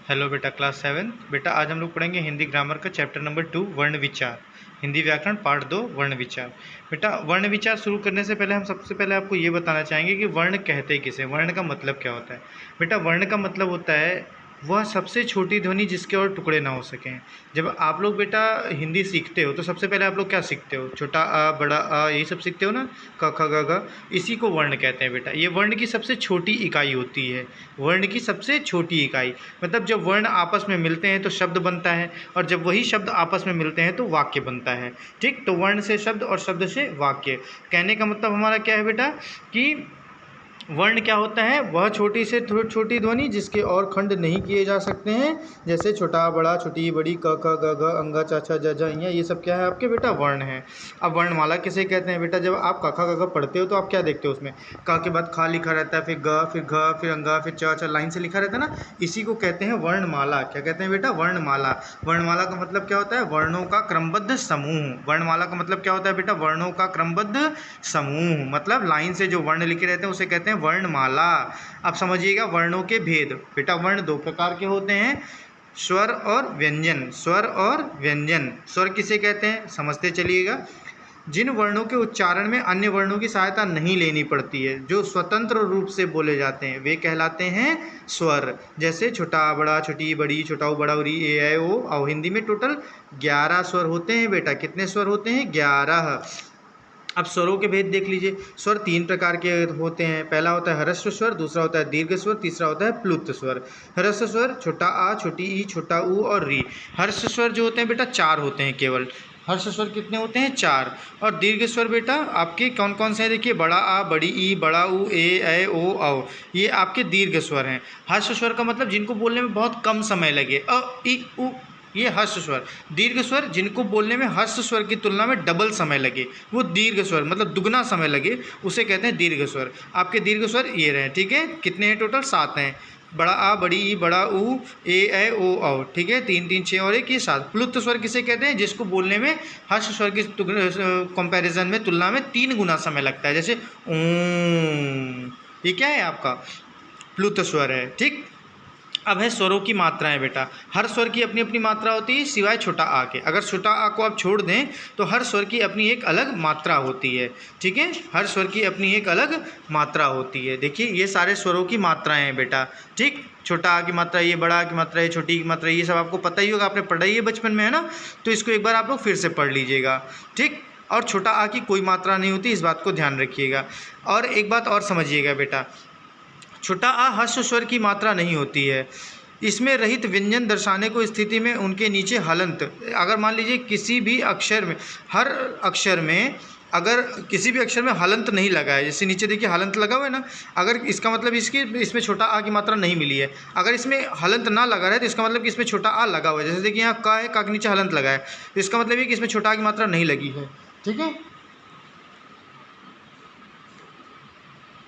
Hello बेटा, class 7। बेटा आज हम लोग पढ़ेंगे हिंदी ग्रामर का चैप्टर नंबर 2 वर्ण विचार। हिंदी व्याकरण पार्ट 2 वर्ण विचार। बेटा वर्ण विचार शुरू करने से पहले हम सबसे पहले आपको ये बताना चाहेंगे कि वर्ण कहते किसे, वर्ण का मतलब क्या होता है। बेटा वर्ण का मतलब होता है वह सबसे छोटी ध्वनि जिसके और टुकड़े ना हो सकें। जब आप लोग बेटा हिंदी सीखते हो तो सबसे पहले आप लोग क्या सीखते हो, छोटा आ बड़ा आ यही सब सीखते हो ना, क ख ग घ। इसी को वर्ण कहते हैं बेटा। ये वर्ण की सबसे छोटी इकाई होती है, वर्ण की सबसे छोटी इकाई। मतलब जब वर्ण आपस में मिलते हैं तो शब्द बनता है, और जब वही शब्द आपस में मिलते हैं तो वाक्य बनता है। ठीक, तो वर्ण से शब्द और शब्द से वाक्य। कहने का मतलब हमारा क्या है बेटा कि वर्ण क्या होता है, वह छोटी से छोटी ध्वनि जिसके और खंड नहीं किए जा सकते हैं, जैसे छोटा बड़ा छोटी बड़ी क ख ग घ अंगा च छ ज झ ञ, ये सब क्या है आपके बेटा वर्ण है। अब वर्णमाला किसे कहते हैं बेटा, जब आप क ख ग घ पढ़ते हो तो आप क्या देखते हो, उसमें क के बाद खा लिखा रहता है, फिर ग, फिर घ, फिर अंगा, फिर च लाइन से लिखा रहता है ना, इसी को कहते हैं वर्णमाला। क्या कहते हैं बेटा, वर्णमाला। वर्णमाला का मतलब क्या होता है, वर्णों का क्रमबद्ध समूह। वर्णमाला का मतलब क्या होता है बेटा, वर्णों का क्रमबद्ध समूह। मतलब लाइन से जो वर्ण लिखे रहते हैं उसे कहते हैं वर्णमाला। अब समझिएगा वर्णों के भेद। बेटा वर्ण दो प्रकार के होते हैं, स्वर और व्यंजन। स्वर और व्यंजन। स्वर किसे कहते हैं समझते चलिएगा, जिन वर्णों के उच्चारण में अन्य वर्णों की सहायता नहीं लेनी पड़ती है, जो स्वतंत्र रूप से बोले जाते हैं, वे कहलाते हैं स्वर। जैसे छोटा बड़ा छोटी बड़ी छोटा बड़ा उरी ए ऐ ओ औ। हिंदी में टोटल 11 स्वर होते हैं बेटा। कितने स्वर होते हैं, 11। अब स्वरों के भेद देख लीजिए। स्वर 3 प्रकार के होते हैं। पहला होता है ह्रस्व स्वर, दूसरा होता है दीर्घ स्वर, तीसरा होता है प्लुत स्वर। ह्रस्व स्वर छोटा आ, छोटी ई, छोटा ऊ और री। ह्रस्व स्वर जो होते हैं बेटा 4 होते हैं केवल। ह्रस्व स्वर कितने होते हैं, 4। और दीर्घ स्वर बेटा आपके कौन कौन से हैं, देखिए बड़ा आ, बड़ी ई, बड़ा ऊ, ए ऐ ओ औ, ये आपके दीर्घ स्वर हैं। ह्रस्व स्वर का मतलब जिनको बोलने में बहुत कम समय लगे, अ ई उ, ये ह्रस्व स्वर। दीर्घ स्वर जिनको बोलने में ह्रस्व स्वर की तुलना में डबल समय लगे, वो दीर्घ स्वर, मतलब दुगना समय लगे, उसे कहते हैं दीर्घ स्वर। आपके दीर्घ स्वर ये रहे, ठीक है। कितने हैं टोटल, 7 हैं। बड़ा आ, बड़ी ई, बड़ा ऊ, ए ऐ ओ औ, ठीक है। 3 3 6 और 1 ये 7। प्लुत स्वर किसे कहते हैं, जिसको बोलने में ह्रस्व स्वर की कंपैरिजन में तुलना में 3 गुना समय लगता है, जैसे ऊं। ये क्या है आपका, प्लुत स्वर है, ठीक। अब है स्वरों की मात्राएं बेटा। हर स्वर की अपनी अपनी मात्रा होती है सिवाय छोटा आ के। अगर छोटा आ को आप छोड़ दें तो हर स्वर की अपनी एक अलग मात्रा होती है, ठीक है। हर स्वर की अपनी एक अलग मात्रा होती है। देखिए ये सारे स्वरों की मात्राएं हैं बेटा, ठीक। छोटा आ की मात्रा ये, बड़ा आ की मात्रा ये, छोटी की मात्रा ये, सब आपको पता ही होगा, आपने पढ़ा ही है बचपन में, है ना। तो इसको एक बार आप लोग फिर से पढ़ लीजिएगा, ठीक। और छोटा आ की कोई मात्रा नहीं होती, इस बात को ध्यान रखिएगा। और एक बात और समझिएगा बेटा, छोटा आ ह्रस्व स्वर की मात्रा नहीं होती है। इसमें रहित व्यंजन दर्शाने को स्थिति में उनके नीचे हलंत, अगर मान लीजिए किसी भी अक्षर में, हर अक्षर में अगर किसी भी अक्षर में हलंत नहीं लगा है, जैसे नीचे देखिए हलंत लगा हुआ है ना, अगर इसका मतलब इसमें छोटा आ की मात्रा नहीं मिली है। अगर इसमें हलंत ना लगा रहा है तो इसका मतलब कि इसमें छोटा आ लगा हुआ है। जैसे देखिए यहाँ का है, का के नीचे हलंत लगा है, तो इसका मतलब ये कि इसमें छोटा आ की मात्रा नहीं लगी है, ठीक है।